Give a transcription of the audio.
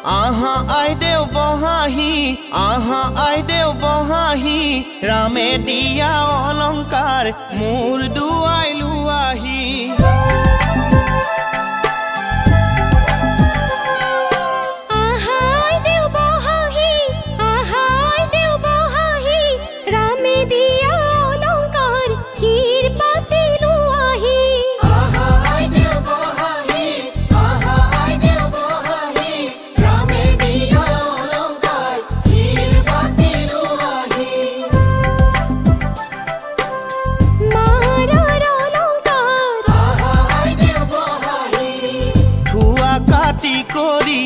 আহা আইদেউ বহাহি আহা আইদেউ বহাহি রামে দিয়া অলংকার মোর দুয়াই লুয়াহি কাটি করি